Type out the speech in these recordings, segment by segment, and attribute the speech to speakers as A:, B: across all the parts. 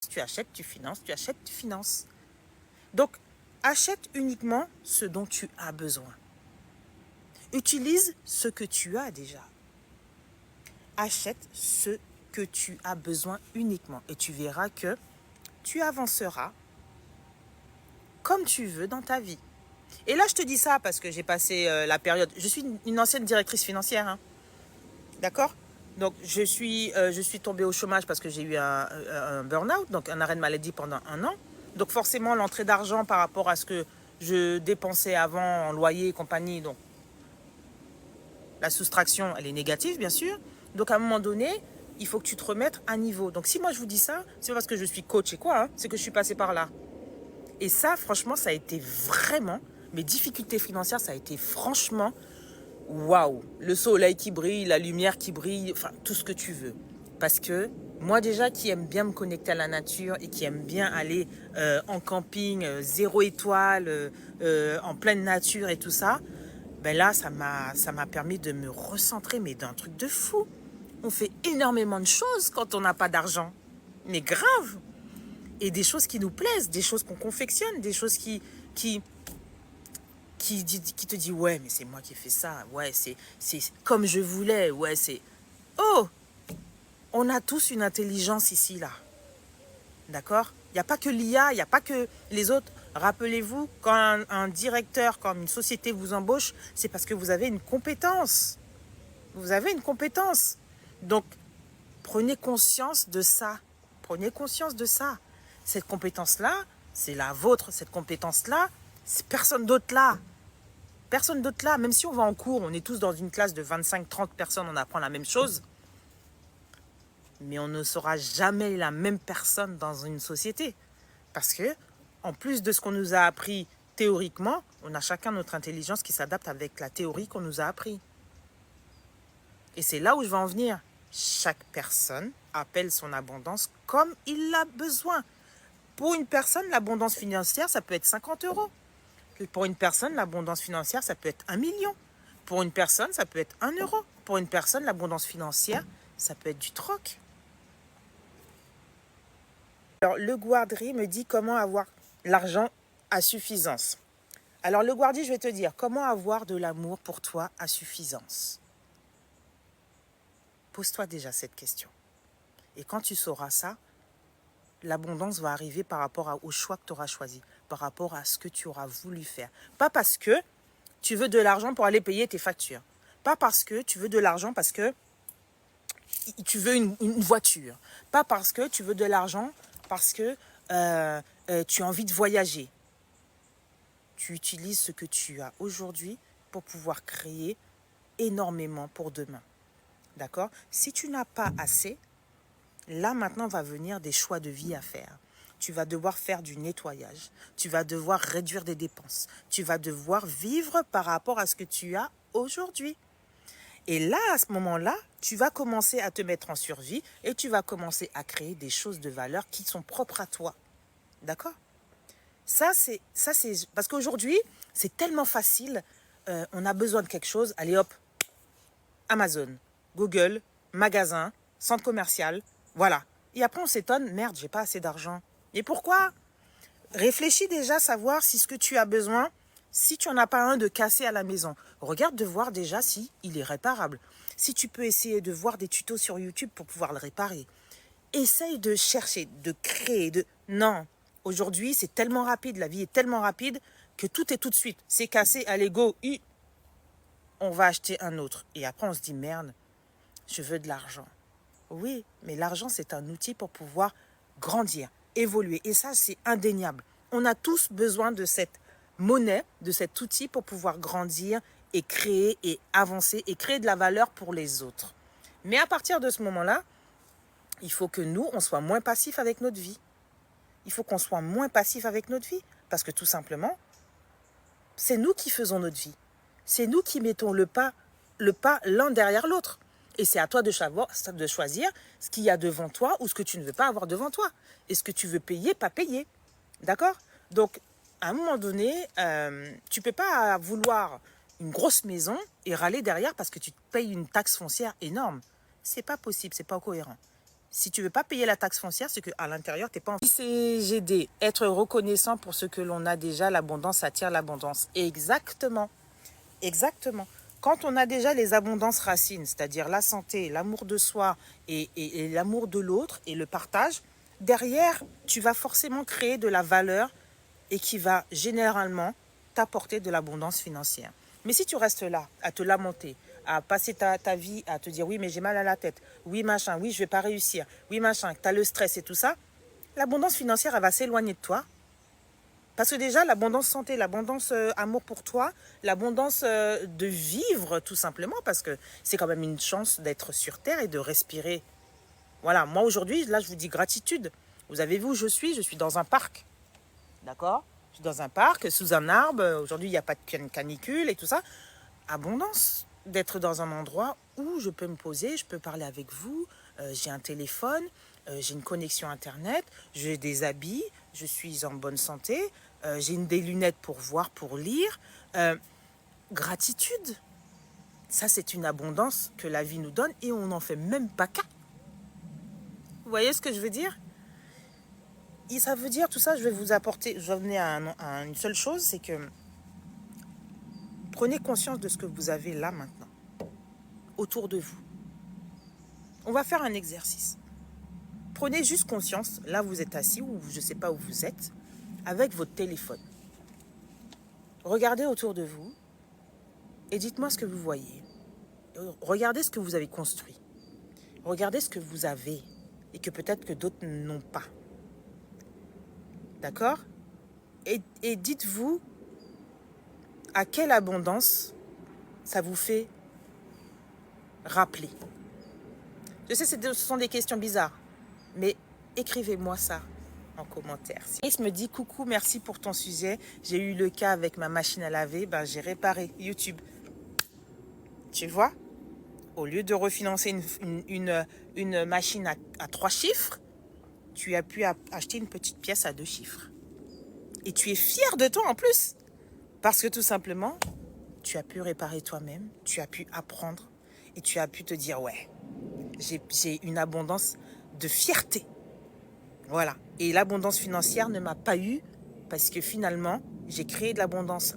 A: tu achètes, tu finances, tu achètes, tu finances. Donc, achète uniquement ce dont tu as besoin. Utilise ce que tu as déjà. Achète ce que tu as besoin uniquement et tu verras que tu avanceras comme tu veux dans ta vie. Et là, je te dis ça parce que j'ai passé la période... Je suis une ancienne directrice financière, hein. D'accord? Donc, je suis tombée au chômage parce que j'ai eu un burn-out, donc un arrêt de maladie pendant 1 an. Donc, forcément, l'entrée d'argent par rapport à ce que je dépensais avant en loyer et compagnie, donc la soustraction, elle est négative, bien sûr. Donc, à un moment donné, il faut que tu te remettes à niveau. Donc, si moi, je vous dis ça, c'est parce que je suis coach et quoi, hein, c'est que je suis passée par là. Et ça, franchement, ça a été vraiment... Mes difficultés financières, ça a été franchement... Waouh, le soleil qui brille, la lumière qui brille, enfin tout ce que tu veux. Parce que moi déjà qui aime bien me connecter à la nature et qui aime bien aller en camping, 0 étoile, en pleine nature et tout ça, ben là ça m'a permis de me recentrer, mais d'un truc de fou. On fait énormément de choses quand on n'a pas d'argent, mais grave. Et des choses qui nous plaisent, des choses qu'on confectionne, des choses qui te dit ouais mais c'est moi qui ai fait ça, ouais c'est comme je voulais, ouais c'est... Oh, on a tous une intelligence ici là, d'accord? Il n'y a pas que l'IA, il n'y a pas que les autres. Rappelez-vous, quand un directeur, quand une société vous embauche, c'est parce que vous avez une compétence. Vous avez une compétence. Donc, prenez conscience de ça. Prenez conscience de ça. Cette compétence-là, c'est la vôtre. Cette compétence-là, c'est personne d'autre là. Personne d'autre là, même si on va en cours, on est tous dans une classe de 25-30 personnes, on apprend la même chose. Mais on ne sera jamais la même personne dans une société. Parce que, en plus de ce qu'on nous a appris théoriquement, on a chacun notre intelligence qui s'adapte avec la théorie qu'on nous a appris. Et c'est là où je vais en venir. Chaque personne appelle son abondance comme il l'a besoin. Pour une personne, l'abondance financière, ça peut être 50 euros. Pour une personne, l'abondance financière, ça peut être 1 million. Pour une personne, ça peut être 1 euro. Pour une personne, l'abondance financière, ça peut être du troc. Alors, le Guardri me dit comment avoir l'argent à suffisance. Alors, le Guardri, je vais te dire, comment avoir de l'amour pour toi à suffisance? Pose-toi déjà cette question. Et quand tu sauras ça, l'abondance va arriver par rapport au choix que tu auras choisi, par rapport à ce que tu auras voulu faire. Pas parce que tu veux de l'argent pour aller payer tes factures. Pas parce que tu veux de l'argent parce que tu veux une voiture. Pas parce que tu veux de l'argent parce que tu as envie de voyager. Tu utilises ce que tu as aujourd'hui pour pouvoir créer énormément pour demain. D'accord? Si tu n'as pas assez, là maintenant va venir des choix de vie à faire. Tu vas devoir faire du nettoyage. Tu vas devoir réduire des dépenses. Tu vas devoir vivre par rapport à ce que tu as aujourd'hui. Et là, à ce moment-là, tu vas commencer à te mettre en survie et tu vas commencer à créer des choses de valeur qui sont propres à toi. D'accord? Ça, c'est parce qu'aujourd'hui, c'est tellement facile. On a besoin de quelque chose. Allez hop, Amazon, Google, magasin, centre commercial, voilà. Et après, on s'étonne, merde, j'ai pas assez d'argent. Et pourquoi? Réfléchis déjà à savoir si ce que tu as besoin, si tu n'en as pas un de cassé à la maison. Regarde de voir déjà si il est réparable. Si tu peux essayer de voir des tutos sur YouTube pour pouvoir le réparer. Essaye de chercher, de créer, de... Non, aujourd'hui, c'est tellement rapide, la vie est tellement rapide que tout est tout de suite. C'est cassé, allez, go, on va acheter un autre. Et après, on se dit, merde, je veux de l'argent. Oui, mais l'argent, c'est un outil pour pouvoir grandir, évoluer. Et ça, c'est indéniable. On a tous besoin de cette monnaie, de cet outil pour pouvoir grandir et créer et avancer et créer de la valeur pour les autres. Mais à partir de ce moment-là, il faut que nous, on soit moins passifs avec notre vie. Il faut qu'on soit moins passif avec notre vie. Parce que tout simplement, c'est nous qui faisons notre vie. C'est nous qui mettons le pas l'un derrière l'autre. Et c'est à toi de choisir ce qu'il y a devant toi ou ce que tu ne veux pas avoir devant toi. Et ce que tu veux payer, pas payer. D'accord? Donc, à un moment donné, tu ne peux pas vouloir une grosse maison et râler derrière parce que tu payes une taxe foncière énorme. C'est pas possible, c'est pas cohérent. Si tu ne veux pas payer la taxe foncière, c'est qu'à l'intérieur, tu n'es pas en CGD. Être reconnaissant pour ce que l'on a déjà, l'abondance attire l'abondance. Exactement. Exactement. Quand on a déjà les abondances racines, c'est-à-dire la santé, l'amour de soi et l'amour de l'autre et le partage, derrière, tu vas forcément créer de la valeur et qui va généralement t'apporter de l'abondance financière. Mais si tu restes là, à te lamenter, à passer ta vie, à te dire oui, mais j'ai mal à la tête, oui, machin, oui, je vais pas réussir, oui, machin, tu as le stress et tout ça, l'abondance financière, elle va s'éloigner de toi. Parce que déjà, l'abondance santé, l'abondance amour pour toi, l'abondance de vivre tout simplement, parce que c'est quand même une chance d'être sur Terre et de respirer. Voilà, moi aujourd'hui, là, je vous dis gratitude. Vous avez vu où je suis dans un parc. D'accord? Je suis dans un parc, sous un arbre. Aujourd'hui, il n'y a pas de canicule et tout ça. Abondance d'être dans un endroit où je peux me poser, je peux parler avec vous. J'ai un téléphone, j'ai une connexion Internet, j'ai des habits, je suis en bonne santé, j'ai des lunettes pour voir, pour lire. Gratitude, ça c'est une abondance que la vie nous donne et on n'en fait même pas cas. Vous voyez ce que je veux dire? Et ça veut dire, tout ça, je vais vous apporter, je vais venir à une seule chose, c'est que prenez conscience de ce que vous avez là maintenant, autour de vous. On va faire un exercice. Prenez juste conscience, là vous êtes assis ou je ne sais pas où vous êtes, avec votre téléphone. Regardez autour de vous et dites-moi ce que vous voyez. Regardez ce que vous avez construit. Regardez ce que vous avez et que peut-être que d'autres n'ont pas. D'accord? Et dites-vous à quelle abondance ça vous fait rappeler. Je sais, ce sont des questions bizarres, mais écrivez-moi ça en commentaire. Iris me dit coucou, merci pour ton sujet. J'ai eu le cas avec ma machine à laver, j'ai réparé YouTube. Tu vois, au lieu de refinancer une machine à 3 chiffres, tu as pu acheter une petite pièce à 2 chiffres. Et tu es fier de toi en plus. Parce que tout simplement, tu as pu réparer toi-même, tu as pu apprendre et tu as pu te dire ouais, j'ai une abondance de fierté. Voilà. Et l'abondance financière ne m'a pas eu parce que finalement, j'ai créé de l'abondance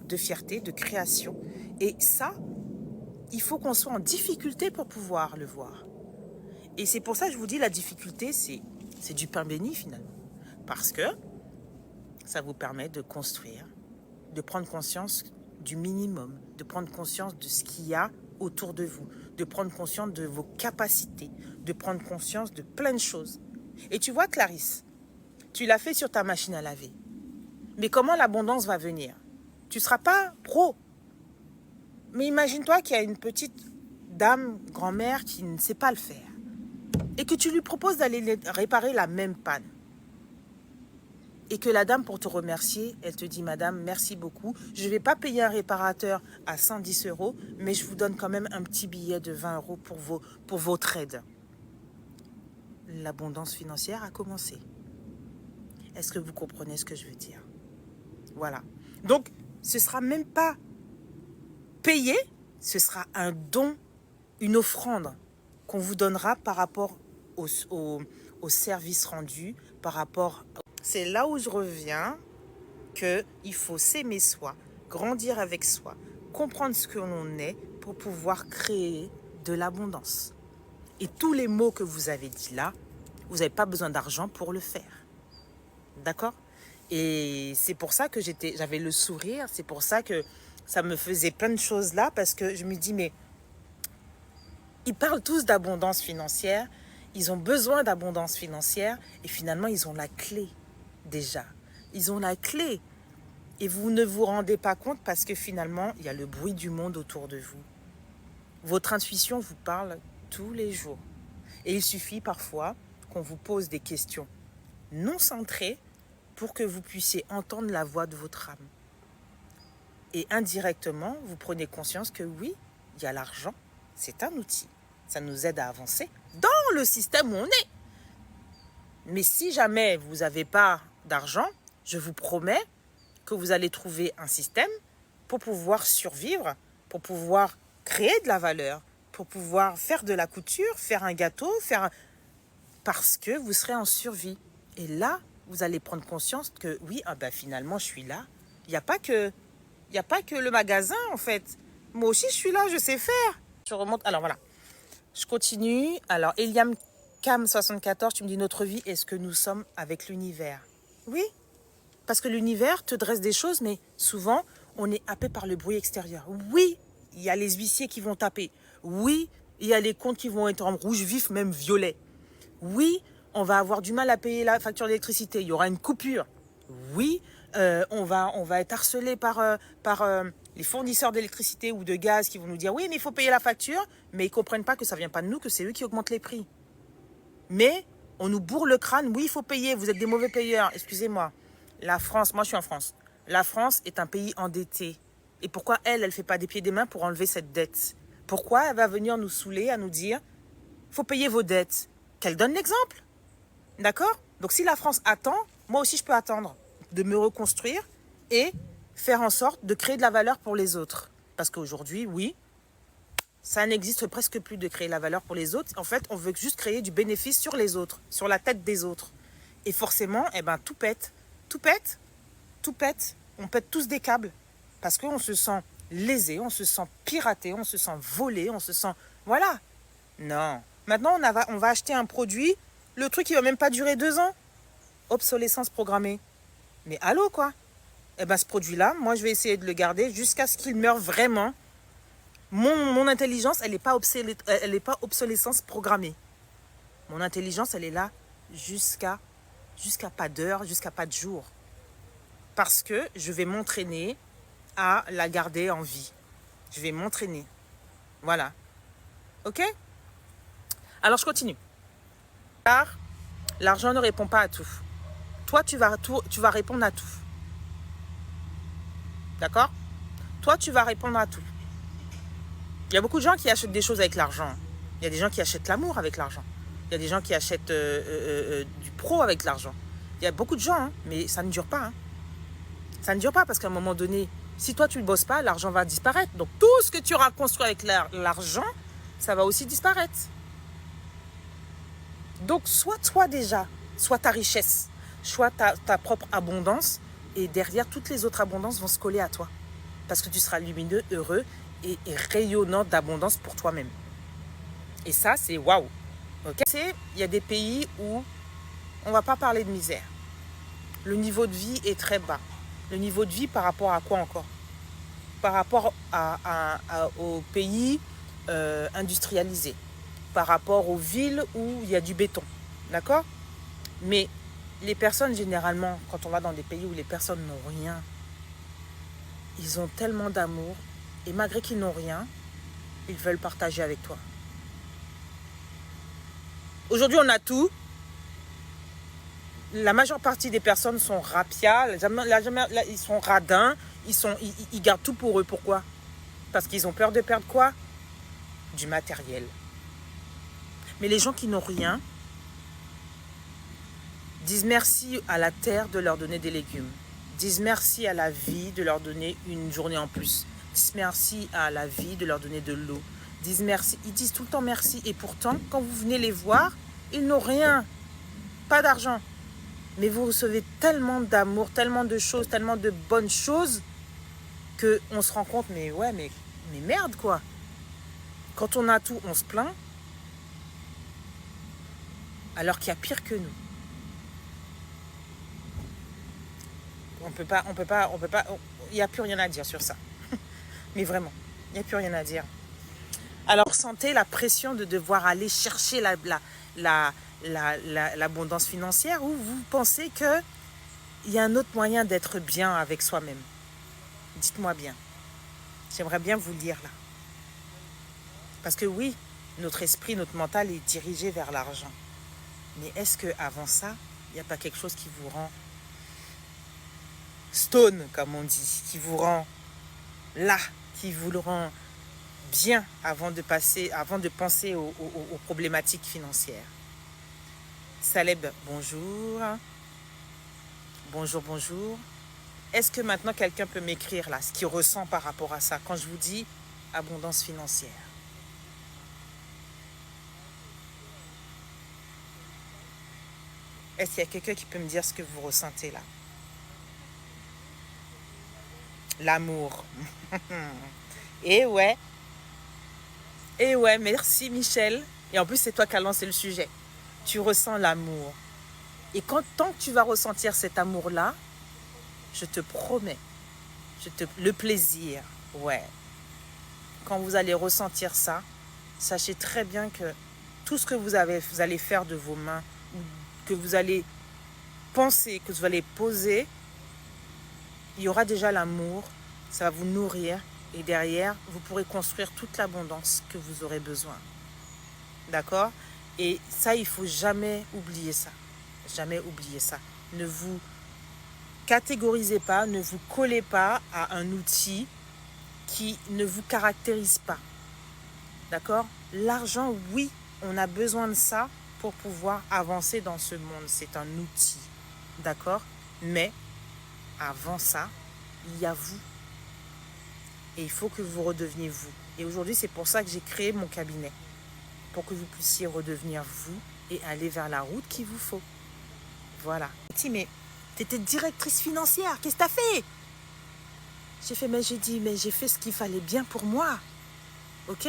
A: de fierté, de création. Et ça, il faut qu'on soit en difficulté pour pouvoir le voir. Et c'est pour ça que je vous dis, la difficulté, c'est du pain béni finalement. Parce que ça vous permet de construire, de prendre conscience du minimum, de prendre conscience de ce qu'il y a autour de vous, de prendre conscience de vos capacités, de prendre conscience de plein de choses. Et tu vois, Clarisse, tu l'as fait sur ta machine à laver. Mais comment l'abondance va venir? Tu ne seras pas pro. Mais imagine-toi qu'il y a une petite dame, grand-mère, qui ne sait pas le faire. Et que tu lui proposes d'aller réparer la même panne. Et que la dame, pour te remercier, elle te dit, madame, merci beaucoup. Je ne vais pas payer un réparateur à 110 €, mais je vous donne quand même un petit billet de 20 € pour votre aide. L'abondance financière a commencé. Est-ce que vous comprenez ce que je veux dire? Voilà. Donc, ce ne sera même pas payé, ce sera un don, une offrande qu'on vous donnera par rapport au service rendu, par rapport... C'est là où je reviens qu'il faut s'aimer soi, grandir avec soi, comprendre ce que l'on est pour pouvoir créer de l'abondance. Et tous les mots que vous avez dit là, vous n'avez pas besoin d'argent pour le faire. D'accord? Et c'est pour ça que j'avais le sourire, c'est pour ça que ça me faisait plein de choses là, parce que je me dis, mais ils parlent tous d'abondance financière, ils ont besoin d'abondance financière, et finalement, ils ont la clé déjà. Ils ont la clé. Et vous ne vous rendez pas compte parce que finalement, il y a le bruit du monde autour de vous. Votre intuition vous parle tous les jours. Et il suffit parfois qu'on vous pose des questions non centrées pour que vous puissiez entendre la voix de votre âme. Et indirectement, vous prenez conscience que oui, il y a l'argent, c'est un outil. Ça nous aide à avancer dans le système où on est. Mais si jamais vous n'avez pas d'argent, je vous promets que vous allez trouver un système pour pouvoir survivre, pour pouvoir créer de la valeur, pour pouvoir faire de la couture, faire un gâteau, parce que vous serez en survie. Et là, vous allez prendre conscience que oui, ah ben finalement, je suis là. Il n'y a pas que le magasin, en fait. Moi aussi, je suis là, je sais faire. Je remonte. Alors, voilà. Je continue. Alors, Eliam Cam 74, tu me dis, notre vie, est-ce que nous sommes avec l'univers? Oui, parce que l'univers te dresse des choses, mais souvent, on est happé par le bruit extérieur. Oui, il y a les huissiers qui vont taper. Oui, il y a les comptes qui vont être en rouge vif, même violet. Oui, on va avoir du mal à payer la facture d'électricité. Il y aura une coupure. Oui, on va être harcelé par les fournisseurs d'électricité ou de gaz qui vont nous dire « Oui, mais il faut payer la facture », mais ils ne comprennent pas que ça ne vient pas de nous, que c'est eux qui augmentent les prix. Mais on nous bourre le crâne. Oui, il faut payer. Vous êtes des mauvais payeurs. Excusez-moi. La France, moi je suis en France. La France est un pays endetté. Et pourquoi elle ne fait pas des pieds et des mains pour enlever cette dette? Pourquoi elle va venir nous saouler à nous dire « Il faut payer vos dettes ». Qu'elle donne l'exemple. D'accord? Donc si la France attend, moi aussi je peux attendre de me reconstruire et faire en sorte de créer de la valeur pour les autres. Parce qu'aujourd'hui, oui, ça n'existe presque plus de créer la valeur pour les autres. En fait, on veut juste créer du bénéfice sur les autres, sur la tête des autres. Et forcément, eh ben, tout pète. Tout pète. Tout pète. On pète tous des câbles. Parce qu'on se sent lésé, on se sent piraté, on se sent volé, on se sent... Voilà. Non. Maintenant, on va acheter un produit, le truc, il va même pas durer 2 ans. Obsolescence programmée. Mais allô, quoi? Eh bien, ce produit-là, moi, je vais essayer de le garder jusqu'à ce qu'il meure vraiment. Mon intelligence, elle n'est pas obsolescence programmée. Mon intelligence, elle est là jusqu'à pas d'heure, jusqu'à pas de jour. Parce que je vais m'entraîner à la garder en vie. Je vais m'entraîner. Voilà. OK? Alors, je continue. Car l'argent ne répond pas à tout. Toi, tu vas répondre à tout. D'accord? Toi, tu vas répondre à tout. Il y a beaucoup de gens qui achètent des choses avec l'argent. Il y a des gens qui achètent l'amour avec l'argent. Il y a des gens qui achètent du pro avec l'argent. Il y a beaucoup de gens, hein, mais ça ne dure pas. Hein. Ça ne dure pas parce qu'à un moment donné, si toi, tu ne bosses pas, l'argent va disparaître. Donc, tout ce que tu auras construit avec l'argent, ça va aussi disparaître. Donc, sois toi déjà, sois ta richesse, sois ta propre abondance et derrière, toutes les autres abondances vont se coller à toi. Parce que tu seras lumineux, heureux et rayonnant d'abondance pour toi-même. Et ça, c'est waouh. Okay? Il y a des pays où on ne va pas parler de misère. Le niveau de vie est très bas. Le niveau de vie par rapport à quoi encore? Par rapport aux pays industrialisés. Par rapport aux villes où il y a du béton. D'accord? Mais les personnes, généralement, quand on va dans des pays où les personnes n'ont rien, ils ont tellement d'amour. Et malgré qu'ils n'ont rien, ils veulent partager avec toi. Aujourd'hui, on a tout. La majeure partie des personnes sont rapias, ils sont radins, ils gardent tout pour eux. Pourquoi? Parce qu'ils ont peur de perdre quoi? Du matériel. Mais les gens qui n'ont rien disent merci à la terre de leur donner des légumes. Disent merci à la vie de leur donner une journée en plus. Disent merci à la vie de leur donner de l'eau. Disent merci. Ils disent tout le temps merci. Et pourtant, quand vous venez les voir, ils n'ont rien. Pas d'argent. Mais vous recevez tellement d'amour, tellement de choses, tellement de bonnes choses qu'on se rend compte, mais ouais, mais merde quoi. Quand on a tout, on se plaint. Alors qu'il y a pire que nous. On peut pas, il n'y a plus rien à dire sur ça. Mais vraiment, il n'y a plus rien à dire. Alors, sentez la pression de devoir aller chercher l'abondance financière ou vous pensez qu'il y a un autre moyen d'être bien avec soi-même? Dites-moi bien. J'aimerais bien vous le dire là. Parce que oui, notre esprit, notre mental est dirigé vers l'argent. Mais est-ce qu'avant ça, il n'y a pas quelque chose qui vous rend stone, comme on dit, qui vous rend là, qui vous le rend bien avant de penser aux problématiques financières? Saleb, bonjour. Bonjour, bonjour. Est-ce que maintenant quelqu'un peut m'écrire là ce qu'il ressent par rapport à ça quand je vous dis abondance financière? Est-ce qu'il y a quelqu'un qui peut me dire ce que vous ressentez là? L'amour. Et ouais, merci Michel. Et en plus, c'est toi qui as lancé le sujet. Tu ressens l'amour. Et tant que tu vas ressentir cet amour-là, je te promets, le plaisir, ouais. Quand vous allez ressentir ça, sachez très bien que tout ce que vous allez faire de vos mains, ou que vous allez penser, que vous allez poser, il y aura déjà l'amour, ça va vous nourrir, et derrière, vous pourrez construire toute l'abondance que vous aurez besoin. D'accord? Et ça, il ne faut jamais oublier ça. Jamais oublier ça. Ne vous catégorisez pas, ne vous collez pas à un outil qui ne vous caractérise pas. D'accord? L'argent, oui, on a besoin de ça pour pouvoir avancer dans ce monde. C'est un outil. D'accord? Mais avant ça, il y a vous. Et il faut que vous redeveniez vous. Et aujourd'hui, c'est pour ça que j'ai créé mon cabinet. Pour que vous puissiez redevenir vous et aller vers la route qu'il vous faut. Voilà. Mais tu étais directrice financière, qu'est-ce que tu as fait? J'ai fait ce qu'il fallait bien pour moi. Ok?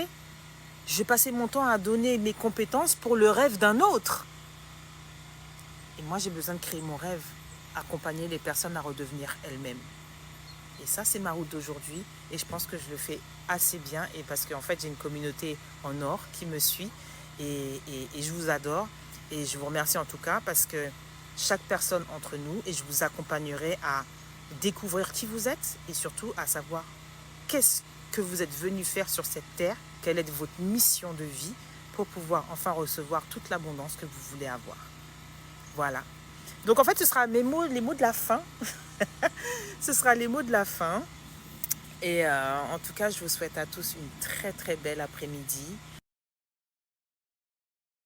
A: Je passais mon temps à donner mes compétences pour le rêve d'un autre. Et moi, j'ai besoin de créer mon rêve, accompagner les personnes à redevenir elles-mêmes. Et ça, c'est ma route d'aujourd'hui. Et je pense que je le fais assez bien. Et parce qu'en fait, j'ai une communauté en or qui me suit. Et je vous adore. Et je vous remercie en tout cas parce que chaque personne entre nous, et je vous accompagnerai à découvrir qui vous êtes et surtout à savoir qu'est-ce que vous êtes venu faire sur cette terre, quelle est votre mission de vie pour pouvoir enfin recevoir toute l'abondance que vous voulez avoir. Voilà. Donc en fait, ce sera les mots de la fin. Ce sera les mots de la fin. Et en tout cas, je vous souhaite à tous une très très belle après-midi.